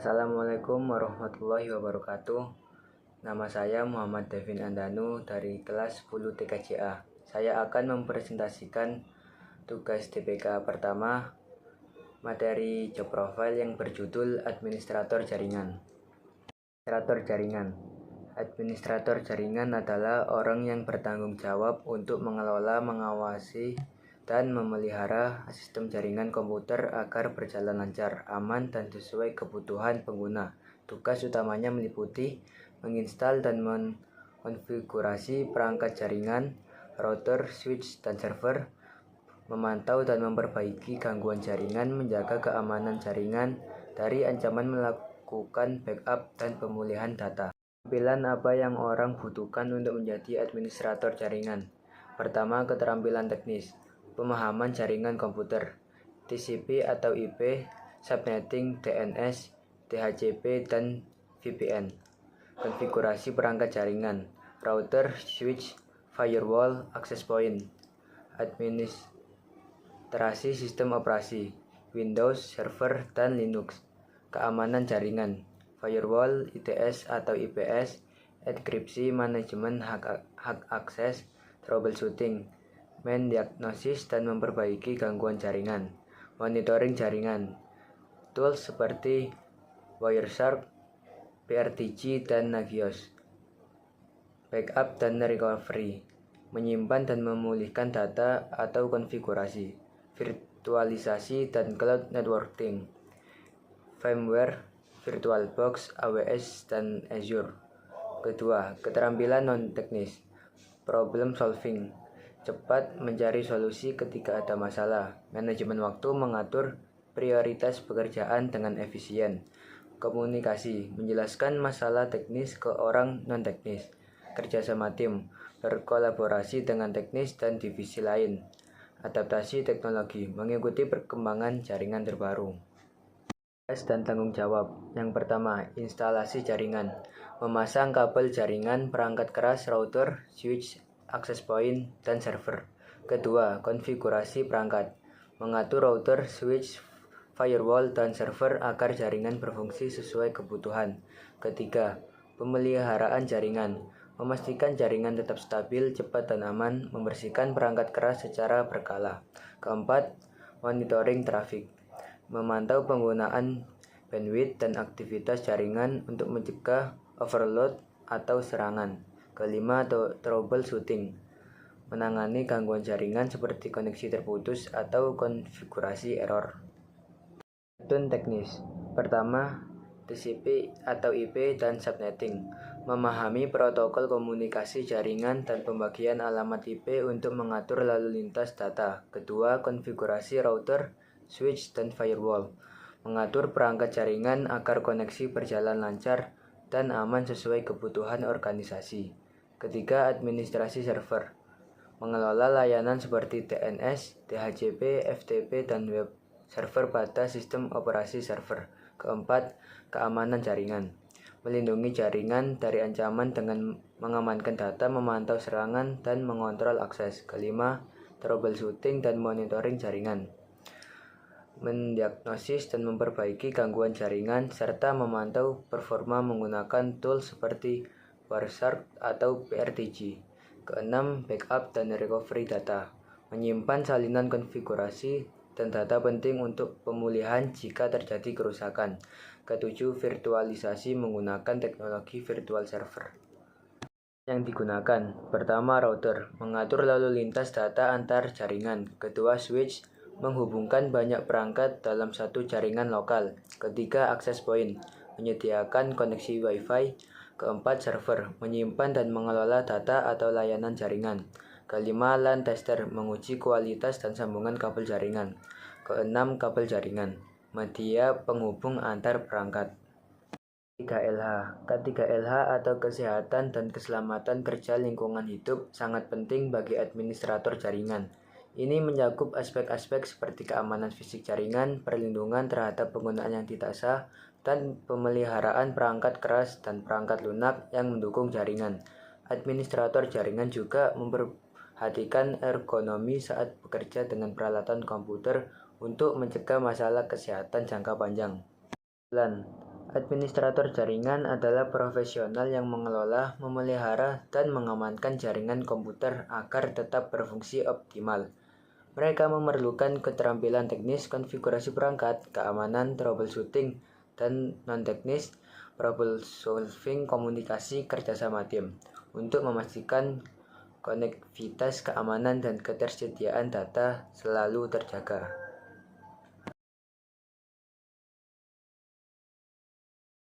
Assalamualaikum warahmatullahi wabarakatuh. Nama saya Muhammad Devin Andanu dari kelas 10 TKJA. Saya akan mempresentasikan tugas TPK pertama, materi job profile yang berjudul Administrator Jaringan. Administrator jaringan adalah orang yang bertanggung jawab untuk mengelola, mengawasi, dan memelihara sistem jaringan komputer agar berjalan lancar, aman, dan sesuai kebutuhan pengguna. Tugas utamanya meliputi menginstal dan mengonfigurasi perangkat jaringan, router, switch, dan server, memantau dan memperbaiki gangguan jaringan, menjaga keamanan jaringan dari ancaman, melakukan backup dan pemulihan data. Keterampilan apa yang orang butuhkan untuk menjadi administrator jaringan? Pertama, keterampilan teknis, pemahaman jaringan komputer, TCP atau IP, subnetting, DNS, DHCP, dan VPN. Konfigurasi perangkat jaringan, router, switch, firewall, access point. Administrasi sistem operasi, Windows, server, dan Linux. Keamanan jaringan, firewall, IDS atau IPS, enkripsi, manajemen hak akses, troubleshooting, mendiagnosis dan memperbaiki gangguan jaringan, monitoring jaringan, tools seperti Wireshark, PRTG, dan Nagios, backup dan recovery, menyimpan dan memulihkan data atau konfigurasi, virtualisasi dan cloud networking, firmware, VirtualBox, AWS, dan Azure. Kedua, keterampilan non-teknis, problem solving, cepat mencari solusi ketika ada masalah, manajemen waktu, mengatur prioritas pekerjaan dengan efisien, komunikasi, menjelaskan masalah teknis ke orang non-teknis, kerjasama tim, berkolaborasi dengan teknis dan divisi lain, adaptasi teknologi, mengikuti perkembangan jaringan terbaru. Dan tanggung jawab. Yang pertama, instalasi jaringan, memasang kabel jaringan, perangkat keras, router, switch, access point, dan server. Kedua, konfigurasi perangkat, mengatur router, switch, firewall, dan server agar jaringan berfungsi sesuai kebutuhan. Ketiga, pemeliharaan jaringan, memastikan jaringan tetap stabil, cepat, dan aman, membersihkan perangkat keras secara berkala. Keempat, monitoring trafik, memantau penggunaan bandwidth dan aktivitas jaringan untuk mencegah overload atau serangan. Kelima, troubleshooting, menangani gangguan jaringan seperti koneksi terputus atau konfigurasi error. Metode teknis. Pertama, TCP atau IP dan subnetting, memahami protokol komunikasi jaringan dan pembagian alamat IP untuk mengatur lalu lintas data. Kedua, konfigurasi router, switch, dan firewall, mengatur perangkat jaringan agar koneksi berjalan lancar dan aman sesuai kebutuhan organisasi. Ketiga, administrasi server, mengelola layanan seperti DNS, DHCP, FTP, dan web server pada sistem operasi server. Keempat, keamanan jaringan, melindungi jaringan dari ancaman dengan mengamankan data, memantau serangan, dan mengontrol akses. Kelima, troubleshooting dan monitoring jaringan, mendiagnosis dan memperbaiki gangguan jaringan, serta memantau performa menggunakan tools seperti Wireshark atau PRTG. Keenam, backup dan recovery data, menyimpan salinan konfigurasi dan data penting untuk pemulihan jika terjadi kerusakan. Ketujuh, virtualisasi menggunakan teknologi virtual server. Yang digunakan, pertama, router, mengatur lalu lintas data antar jaringan. Kedua, switch, menghubungkan banyak perangkat dalam satu jaringan lokal. Ketiga, access point, menyediakan koneksi Wi-Fi. Keempat, server, menyimpan dan mengelola data atau layanan jaringan. Kelima, LAN tester, menguji kualitas dan sambungan kabel jaringan. Keenam, kabel jaringan, media penghubung antar perangkat. 3LH. K3LH atau kesehatan dan keselamatan kerja lingkungan hidup sangat penting bagi administrator jaringan. Ini mencakup aspek-aspek seperti keamanan fisik jaringan, perlindungan terhadap penggunaan yang tidak sah, dan pemeliharaan perangkat keras dan perangkat lunak yang mendukung jaringan. Administrator jaringan juga memperhatikan ergonomi saat bekerja dengan peralatan komputer untuk mencegah masalah kesehatan jangka panjang. Administrator jaringan adalah profesional yang mengelola, memelihara, dan mengamankan jaringan komputer agar tetap berfungsi optimal. Mereka memerlukan keterampilan teknis, konfigurasi perangkat, keamanan, troubleshooting, dan non-teknis, problem solving, komunikasi, kerjasama tim, untuk memastikan konektivitas, keamanan, dan ketersediaan data selalu terjaga.